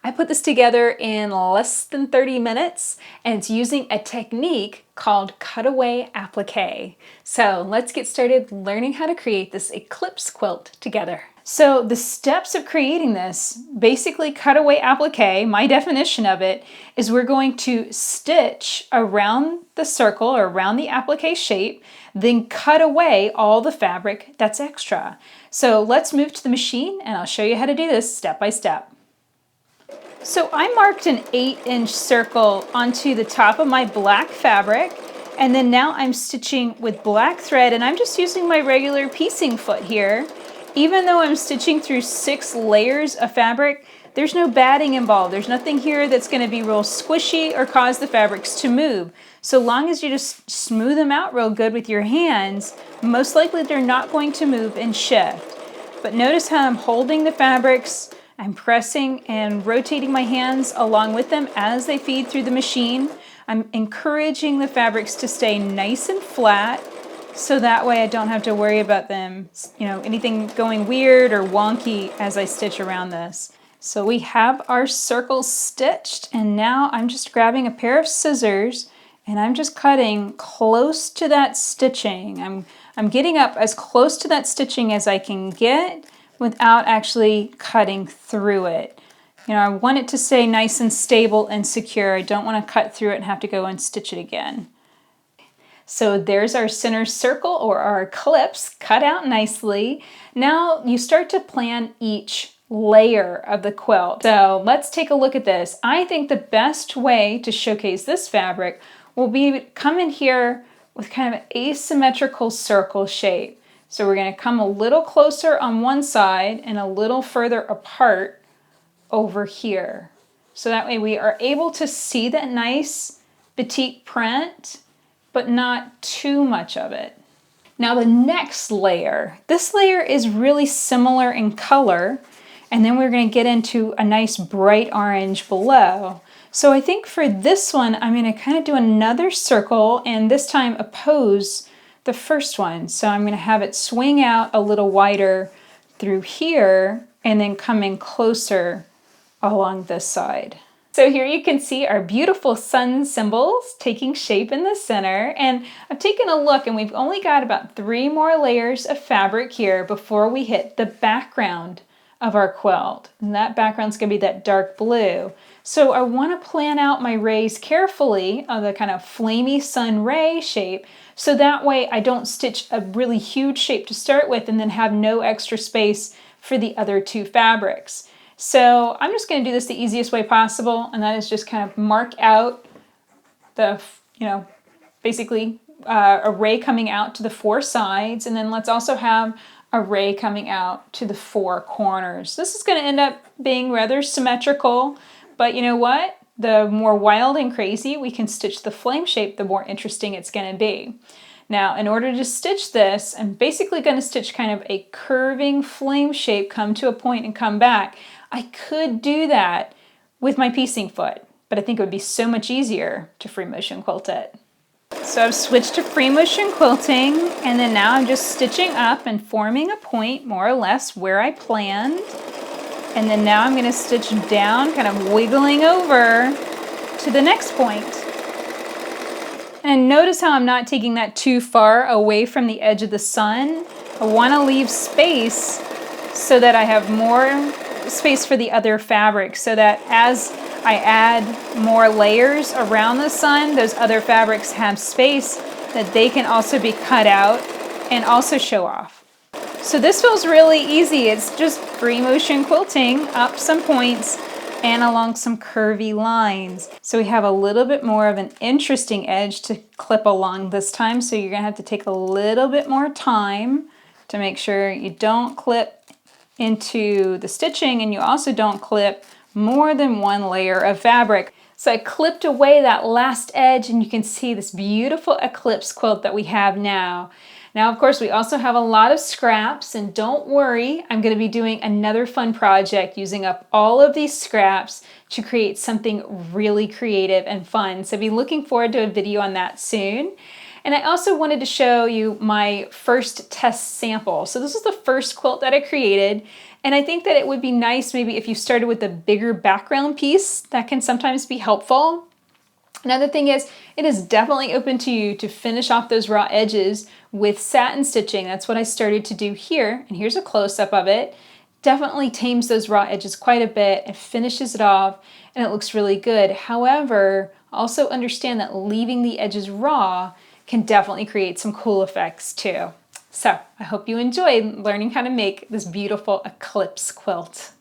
I put this together in less than 30 minutes, and it's using a technique called Cutaway Applique. So let's get started learning how to create this eclipse quilt together. So the steps of creating this, basically Cutaway Applique, my definition of it, is we're going to stitch around the circle or around the applique shape, then cut away all the fabric that's extra. So let's move to the machine and I'll show you how to do this step by step. So I marked an 8-inch circle onto the top of my black fabric, and then now I'm stitching with black thread, and I'm just using my regular piecing foot here. Even though I'm stitching through 6 layers of fabric, there's no batting involved. There's nothing here that's going to be real squishy or cause the fabrics to move. So long as you just smooth them out real good with your hands, most likely they're not going to move and shift. But notice how I'm holding the fabrics, I'm pressing and rotating my hands along with them as they feed through the machine. I'm encouraging the fabrics to stay nice and flat, so that way I don't have to worry about them, anything going weird or wonky as I stitch around this. So we have our circles stitched, and now I'm just grabbing a pair of scissors and I'm just cutting close to that stitching. I'm getting up as close to that stitching as I can get without actually cutting through it. I want it to stay nice and stable and secure. I don't want to cut through it and have to go and stitch it again. So there's our center circle, or our eclipse, cut out nicely. Now you start to plan each layer of the quilt. So let's take a look at this. I think the best way to showcase this fabric will be come in here with kind of an asymmetrical circle shape. So we're going to come a little closer on one side and a little further apart over here. So that way we are able to see that nice batik print, but not too much of it. Now the next layer, this layer is really similar in color, and then we're going to get into a nice bright orange below. So I think for this one, I'm going to kind of do another circle, and this time oppose the first one. So I'm going to have it swing out a little wider through here and then come in closer along this side. So here you can see our beautiful sun symbols taking shape in the center, and I've taken a look and we've only got about 3 more layers of fabric here before we hit the background of our quilt, and that background's going to be that dark blue. So I want to plan out my rays carefully on the kind of flamey sun ray shape, so that way I don't stitch a really huge shape to start with and then have no extra space for the other 2 fabrics. So I'm just going to do this the easiest way possible, and that is just kind of mark out the, basically a ray coming out to the 4 sides, and then let's also have a ray coming out to the 4 corners. This is going to end up being rather symmetrical, but you know what? The more wild and crazy we can stitch the flame shape, the more interesting it's going to be. Now, in order to stitch this, I'm basically going to stitch kind of a curving flame shape, come to a point and come back. I could do that with my piecing foot, but I think it would be so much easier to free motion quilt it. So I've switched to free motion quilting, and then now I'm just stitching up and forming a point more or less where I planned. And then now I'm going to stitch down, kind of wiggling over to the next point. And notice how I'm not taking that too far away from the edge of the sun. I want to leave space so that I have more space for the other fabrics, so that as I add more layers around the sun, those other fabrics have space that they can also be cut out and also show off. So this feels really easy. It's just free motion quilting up some points and along some curvy lines. So we have a little bit more of an interesting edge to clip along this time, so you're going to have to take a little bit more time to make sure you don't clip into the stitching and you also don't clip more than 1 layer of fabric. So I clipped away that last edge, and you can see this beautiful eclipse quilt that we have now. Now, of course, we also have a lot of scraps, and don't worry, I'm going to be doing another fun project using up all of these scraps to create something really creative and fun. So be looking forward to a video on that soon. And I also wanted to show you my first test sample. So this is the first quilt that I created. And I think that it would be nice maybe if you started with a bigger background piece. That can sometimes be helpful. Another thing is, it is definitely open to you to finish off those raw edges with satin stitching. That's what I started to do here, and here's a close-up of it. Definitely tames those raw edges quite a bit and finishes it off, and it looks really good. However, also understand that leaving the edges raw can definitely create some cool effects too. So I hope you enjoyed learning how to make this beautiful eclipse quilt.